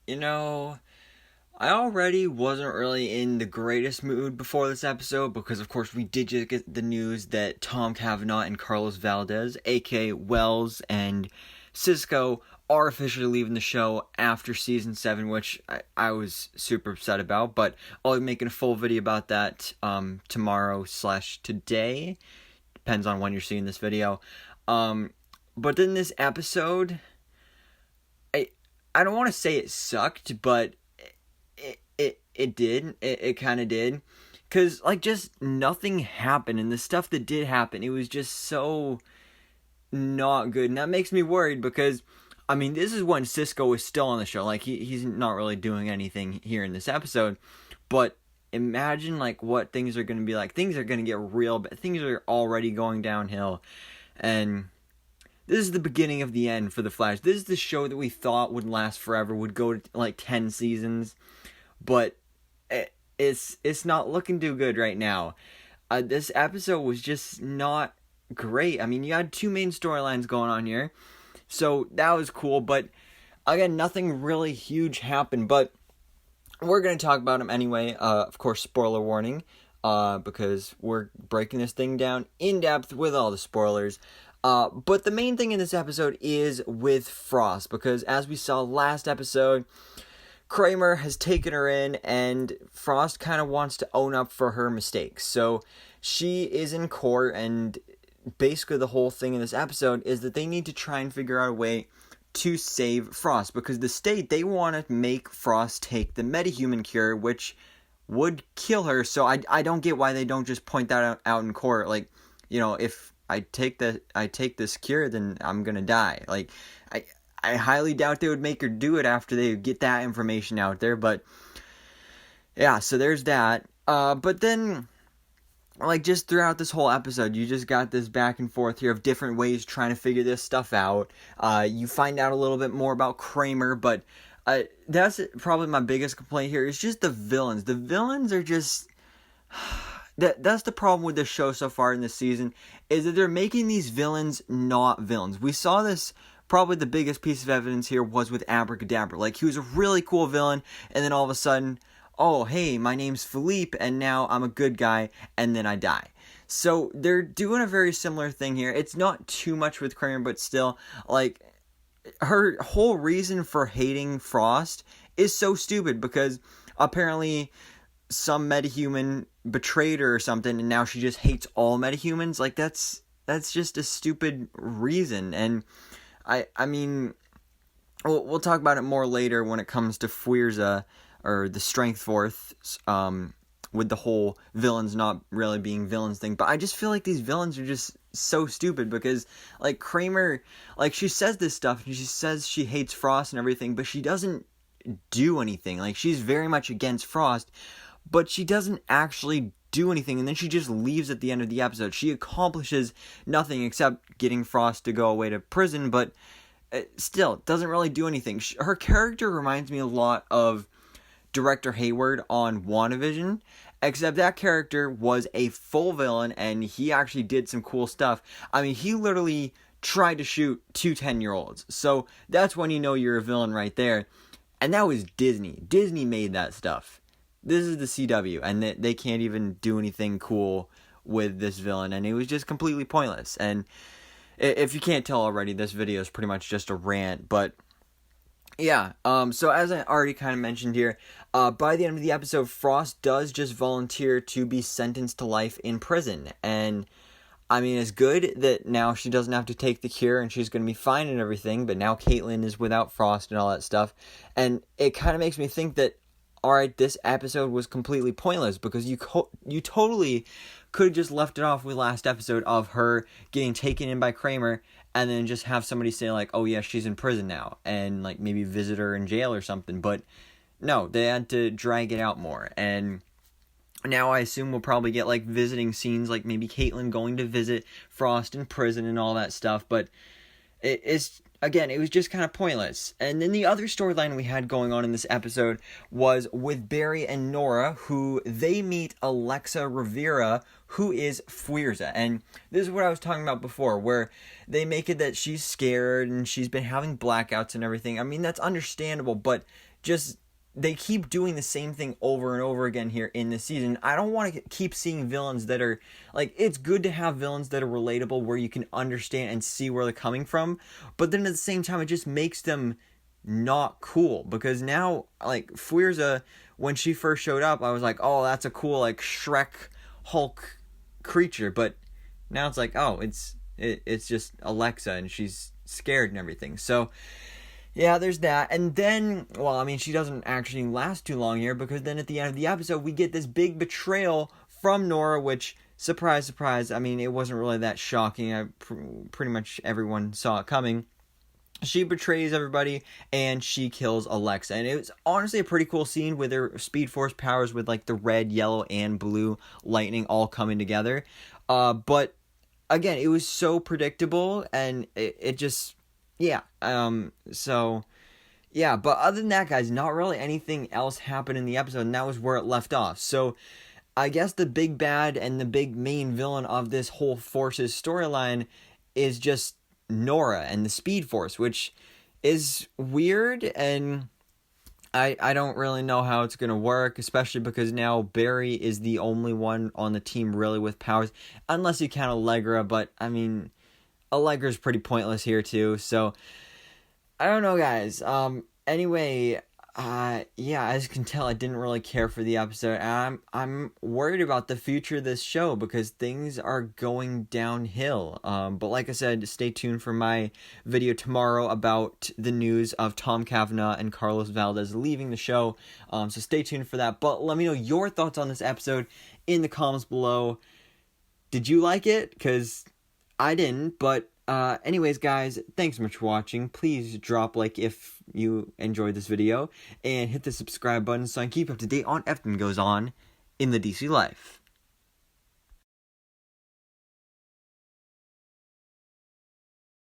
You know, I already wasn't really in the greatest mood before this episode because, of course, we did just get the news that Tom Cavanaugh and Carlos Valdez, aka Wells and Cisco, are officially leaving the show after season 7, which I was super upset about. But I'll be making a full video about that tomorrow/today. Depends on when you're seeing this video. But in this episode, I I don't want to say it sucked, but it did. It kind of did. Because, like, just nothing happened. And the stuff that did happen, it was just so not good. And that makes me worried because, I mean, this is when Cisco is still on the show. Like, he's not really doing anything here in this episode. But imagine, like, what things are going to be like. Things are going to get real bad. Things are already going downhill. And this is the beginning of the end for The Flash. This is the show that we thought would last forever, would go to, like, 10 seasons. But it's not looking too good right now. This episode was just not great. I mean, you had two main storylines going on here, so that was cool. But again, nothing really huge happened. But we're gonna talk about them anyway. Of course, spoiler warning, because we're breaking this thing down in depth with all the spoilers. But the main thing in this episode is with Frost, because as we saw last episode, Kramer has taken her in, and Frost kind of wants to own up for her mistakes. So she is in court, and basically the whole thing in this episode is that they need to try and figure out a way to save Frost, because the state, they want to make Frost take the metahuman cure, which would kill her. So I don't get why they don't just point that out in court. Like, you know, if I take this cure, then I'm gonna die. Like, I highly doubt they would make her do it after they get that information out there, but yeah, so there's that. But then, like, just throughout this whole episode, you just got this back and forth here of different ways trying to figure this stuff out. You find out a little bit more about Kramer, but that's probably my biggest complaint here. It's just the villains. The villains are just... That's the problem with this show so far in this season, is that they're making these villains not villains. We saw this... Probably the biggest piece of evidence here was with Abracadabra. Like, he was a really cool villain, and then all of a sudden, oh, hey, my name's Philippe, and now I'm a good guy, and then I die. So, they're doing a very similar thing here. It's not too much with Kramer, but still, like, her whole reason for hating Frost is so stupid, because apparently some metahuman betrayed her or something, and now she just hates all metahumans. Like, that's just a stupid reason, and... I mean, we'll talk about it more later when it comes to Fuerza, or the Strength Force, with the whole villains not really being villains thing. But I just feel like these villains are just so stupid, because, like, Kramer, like, she says this stuff, and she says she hates Frost and everything, but she doesn't do anything. Like, she's very much against Frost, but she doesn't actually do anything, and then she just leaves at the end of the episode. She accomplishes nothing except getting Frost to go away to prison, but still doesn't really do anything. Her character reminds me a lot of Director Hayward on WandaVision, except that character was a full villain, and he actually did some cool stuff. I mean, he literally tried to shoot two 10-year-olds, so that's when you know you're a villain right there. And that was Disney. Disney made that stuff. This is the CW, and they can't even do anything cool with this villain, and it was just completely pointless. And if you can't tell already, this video is pretty much just a rant, but yeah, so as I already kind of mentioned here, by the end of the episode, Frost does just volunteer to be sentenced to life in prison, and I mean, it's good that now she doesn't have to take the cure, and she's going to be fine and everything, but now Caitlin is without Frost and all that stuff, and it kind of makes me think that, alright, this episode was completely pointless, because you totally could have just left it off with last episode of her getting taken in by Kramer, and then just have somebody say, like, oh yeah, she's in prison now, and, like, maybe visit her in jail or something. But no, they had to drag it out more, and now I assume we'll probably get, like, visiting scenes, like maybe Caitlin going to visit Frost in prison and all that stuff, but it's again, it was just kind of pointless. And then the other storyline we had going on in this episode was with Barry and Nora, who they meet Alexa Rivera, who is Fuerza. And this is what I was talking about before, where they make it that she's scared and she's been having blackouts and everything. I mean, that's understandable, but just they keep doing the same thing over and over again here in this season. I don't want to keep seeing villains that are, like, it's good to have villains that are relatable where you can understand and see where they're coming from, but then at the same time, it just makes them not cool, because now, like, Fuerza, when she first showed up, I was like, oh, that's a cool, like, Shrek Hulk creature, but now it's like, oh, it's just Alexa, and she's scared and everything, so yeah, there's that. And then, well, I mean, she doesn't actually last too long here, because then at the end of the episode, we get this big betrayal from Nora, which, surprise, surprise, I mean, it wasn't really that shocking. Pretty much everyone saw it coming. She betrays everybody, and she kills Alexa. And it was honestly a pretty cool scene with her Speed Force powers with, like, the red, yellow, and blue lightning all coming together. But, again, it was so predictable, and it just... yeah, so, yeah, but other than that, guys, not really anything else happened in the episode, and that was where it left off. So, I guess the big bad and the big main villain of this whole Forces storyline is just Nora and the Speed Force, which is weird, and I don't really know how it's going to work, especially because now Barry is the only one on the team really with powers, unless you count Allegra, but, I mean... Allegra's pretty pointless here too, so I don't know, guys. Anyway, yeah, as you can tell, I didn't really care for the episode, and I'm worried about the future of this show, because things are going downhill. But like I said, stay tuned for my video tomorrow about the news of Tom Cavanagh and Carlos Valdez leaving the show, so stay tuned for that. But let me know your thoughts on this episode in the comments below. Did you like it? Because I didn't, but anyways, guys, thanks so much for watching. Please drop a like if you enjoyed this video, and hit the subscribe button so I can keep up to date on everything that goes on in the DC life.